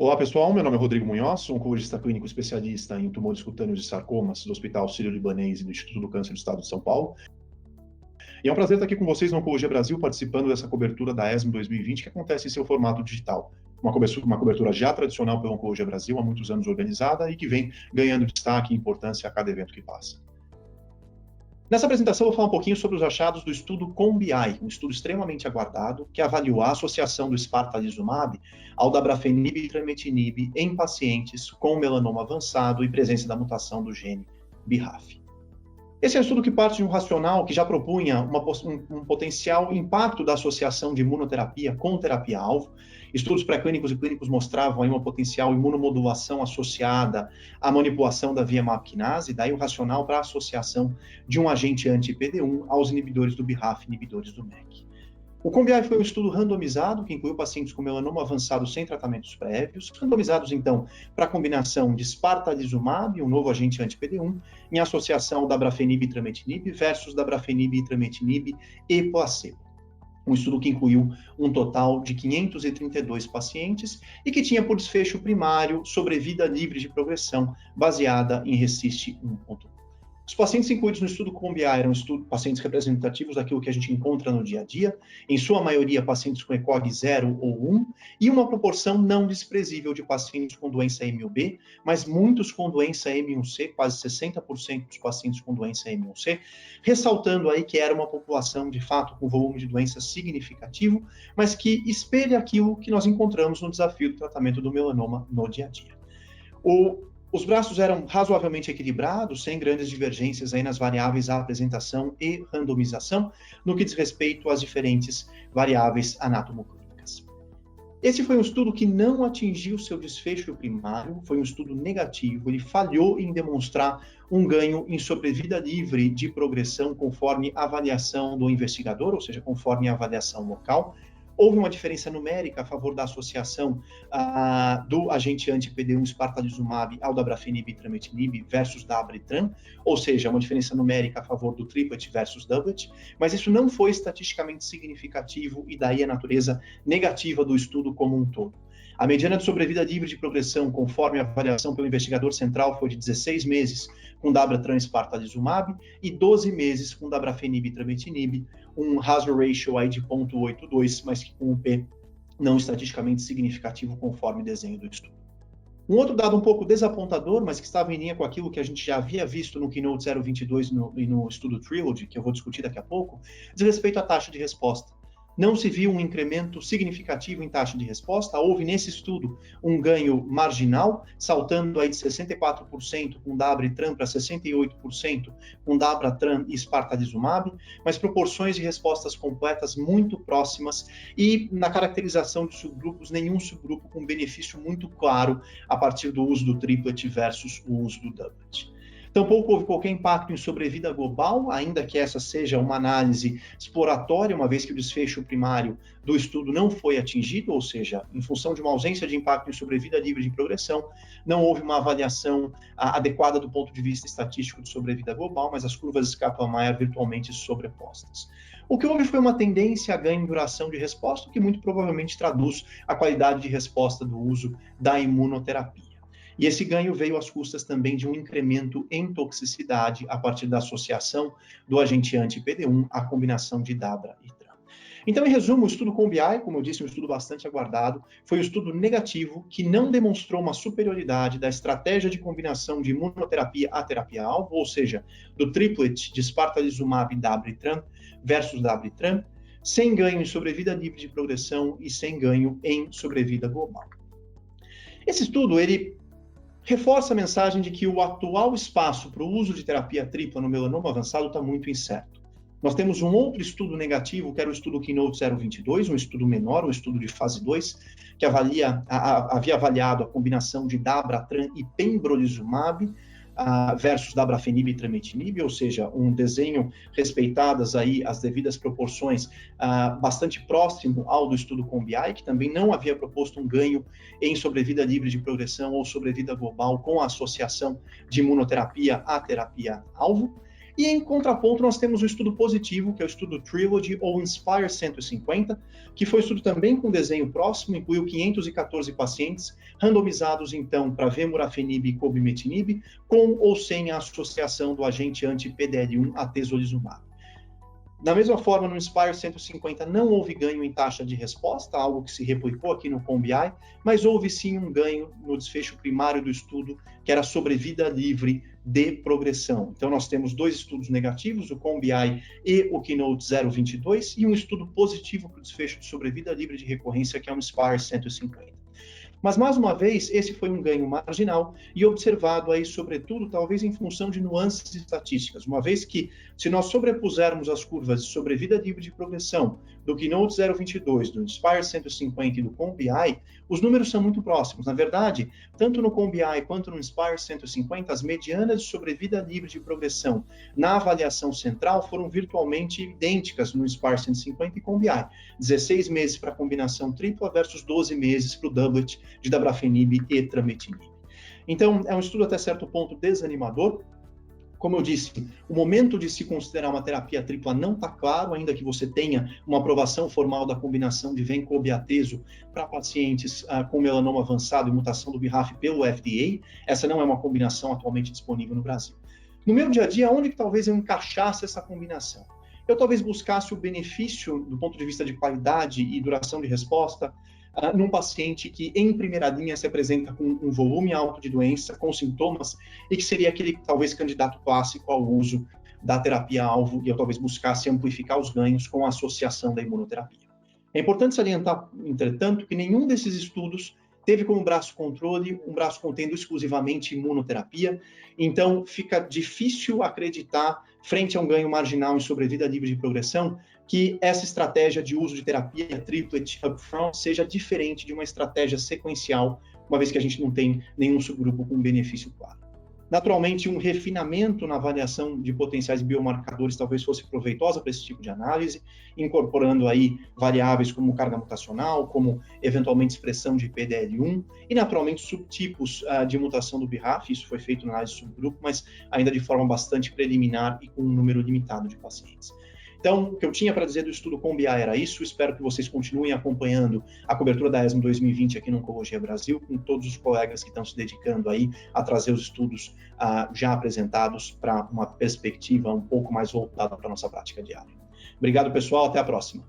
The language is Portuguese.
Olá pessoal, meu nome é Rodrigo Munhoz, sou oncologista clínico especialista em tumores cutâneos e sarcomas do Hospital Sírio-Libanês e do Instituto do Câncer do Estado de São Paulo. E é um prazer estar aqui com vocês na Oncologia Brasil, participando dessa cobertura da ESMO 2020, que acontece em seu formato digital. Uma cobertura já tradicional pela Oncologia Brasil, há muitos anos organizada e que vem ganhando destaque e importância a cada evento que passa. Nessa apresentação, eu vou falar um pouquinho sobre os achados do estudo COMBI, um estudo extremamente aguardado, que avaliou a associação do espartalizumab ao dabrafenib e trametinib em pacientes com melanoma avançado e presença da mutação do gene BRAF. Esse é um estudo que parte de um racional que já propunha um potencial impacto da associação de imunoterapia com terapia-alvo. Estudos pré-clínicos e clínicos mostravam aí uma potencial imunomodulação associada à manipulação da via MAP kinase, daí o racional para a associação de um agente anti-PD1 aos inibidores do BRAF, inibidores do MEK. O COMBI foi um estudo randomizado que incluiu pacientes com melanoma avançado sem tratamentos prévios, randomizados então para a combinação de espartalizumab, um novo agente anti-PD1, em associação ao dabrafenib e trametinib versus dabrafenib e trametinib e placebo. Um estudo que incluiu um total de 532 pacientes e que tinha por desfecho primário sobrevida livre de progressão baseada em RECIST 1.1. Os pacientes incluídos no estudo COMBI eram pacientes representativos daquilo que a gente encontra no dia a dia, em sua maioria pacientes com ECOG 0 ou 1, e uma proporção não desprezível de pacientes com doença M1b, mas muitos com doença M1c, quase 60% dos pacientes com doença M1c, ressaltando aí que era uma população, de fato, com volume de doença significativo, mas que espelha aquilo que nós encontramos no desafio do tratamento do melanoma no dia a dia. Os braços eram razoavelmente equilibrados, sem grandes divergências aí nas variáveis da apresentação e randomização, no que diz respeito às diferentes variáveis anatomoclínicas. Esse foi um estudo que não atingiu seu desfecho primário, foi um estudo negativo, ele falhou em demonstrar um ganho em sobrevida livre de progressão conforme a avaliação do investigador, ou seja, conforme a avaliação local. Houve uma diferença numérica a favor da associação do agente anti-PD1 espartalizumab ao dabrafenib e trametinib versus dabritran, ou seja, uma diferença numérica a favor do triplet versus doublet, mas isso não foi estatisticamente significativo e daí a natureza negativa do estudo como um todo. A mediana de sobrevida livre de progressão, conforme a avaliação pelo investigador central, foi de 16 meses com dabratran espartalizumab e 12 meses com dabrafenib e trametinib, um hazard ratio aí de 0,82, mas que com um P não estatisticamente significativo conforme desenho do estudo. Um outro dado um pouco desapontador, mas que estava em linha com aquilo que a gente já havia visto no Keynote 022 e no estudo Trilogy, que eu vou discutir daqui a pouco, diz respeito à taxa de resposta. Não se viu um incremento significativo em taxa de resposta, houve nesse estudo um ganho marginal, saltando aí de 64% com dabritran para 68% com dabratran e espartalizumab, mas proporções de respostas completas muito próximas e na caracterização de subgrupos, nenhum subgrupo com benefício muito claro a partir do uso do triplet versus o uso do doublet. Tampouco houve qualquer impacto em sobrevida global, ainda que essa seja uma análise exploratória, uma vez que o desfecho primário do estudo não foi atingido, ou seja, em função de uma ausência de impacto em sobrevida livre de progressão, não houve uma avaliação adequada do ponto de vista estatístico de sobrevida global, mas as curvas Kaplan-Meier virtualmente sobrepostas. O que houve foi uma tendência a ganho em duração de resposta, que muito provavelmente traduz a qualidade de resposta do uso da imunoterapia. E esse ganho veio às custas também de um incremento em toxicidade a partir da associação do agente anti-PD1 à combinação de dabra e tran. Então, em resumo, o estudo COMBI, como eu disse, um estudo bastante aguardado, foi um estudo negativo que não demonstrou uma superioridade da estratégia de combinação de imunoterapia à terapia-alvo, ou seja, do triplet de espartalizumab e dabritran versus dabritran, sem ganho em sobrevida livre de progressão e sem ganho em sobrevida global. Esse estudo, ele reforça a mensagem de que o atual espaço para o uso de terapia tripla no melanoma avançado está muito incerto. Nós temos um outro estudo negativo, que era o estudo Keynote 022, um estudo menor, um estudo de fase 2, que havia avaliado a combinação de dabratran e pembrolizumab versus dabrafenib e trametinib, ou seja, um desenho respeitadas aí as devidas proporções bastante próximo ao do estudo COMBI, que também não havia proposto um ganho em sobrevida livre de progressão ou sobrevida global com a associação de imunoterapia à terapia-alvo. E em contraponto, nós temos o estudo positivo, que é o estudo Trilogy ou Inspire 150, que foi um estudo também com desenho próximo, incluiu 514 pacientes, randomizados então para vemurafenib e cobimetinib, com ou sem a associação do agente anti-PDL1 atezolizumab. Da mesma forma, no Inspire 150 não houve ganho em taxa de resposta, algo que se replicou aqui no COMBI, mas houve sim um ganho no desfecho primário do estudo, que era sobrevida livre de progressão. Então, nós temos 2 estudos negativos, o COMBI e o Keynote 022, e um estudo positivo para o desfecho de sobrevida livre de recorrência, que é o Inspire 150. Mas, mais uma vez, esse foi um ganho marginal e observado aí, sobretudo, talvez em função de nuances estatísticas, uma vez que, se nós sobrepusermos as curvas de sobrevida livre de progressão do Keynote 022, do Inspire 150 e do COMBI, os números são muito próximos. Na verdade, tanto no COMBI quanto no Inspire 150, as medianas de sobrevida livre de progressão na avaliação central foram virtualmente idênticas no Inspire 150 e COMBI. 16 meses para a combinação tripla versus 12 meses para o doublet de dabrafenib e trametinib. Então, é um estudo até certo ponto desanimador. Como eu disse, o momento de se considerar uma terapia tripla não está claro, ainda que você tenha uma aprovação formal da combinação de vencob e atezo para pacientes com melanoma avançado e mutação do BRAF pelo FDA. Essa não é uma combinação atualmente disponível no Brasil. No meu dia a dia, onde que talvez eu encaixasse essa combinação? Eu talvez buscasse o benefício do ponto de vista de qualidade e duração de resposta num paciente que, em primeira linha, se apresenta com um volume alto de doença, com sintomas, e que seria aquele, talvez, candidato clássico ao uso da terapia-alvo, e eu talvez buscasse amplificar os ganhos com a associação da imunoterapia. É importante salientar, entretanto, que nenhum desses estudos teve como braço controle um braço contendo exclusivamente imunoterapia, então fica difícil acreditar, frente a um ganho marginal em sobrevida livre de progressão, que essa estratégia de uso de terapia triplet upfront seja diferente de uma estratégia sequencial, uma vez que a gente não tem nenhum subgrupo com benefício claro. Naturalmente, um refinamento na avaliação de potenciais biomarcadores talvez fosse proveitosa para esse tipo de análise, incorporando aí variáveis como carga mutacional, como eventualmente expressão de PDL1 e, naturalmente, subtipos de mutação do BRAF. Isso foi feito na análise de subgrupo, mas ainda de forma bastante preliminar e com um número limitado de pacientes. Então, o que eu tinha para dizer do estudo COMBI era isso. Espero que vocês continuem acompanhando a cobertura da ESMO 2020 aqui no Oncologia Brasil, com todos os colegas que estão se dedicando aí a trazer os estudos já apresentados para uma perspectiva um pouco mais voltada para a nossa prática diária. Obrigado, pessoal. Até a próxima.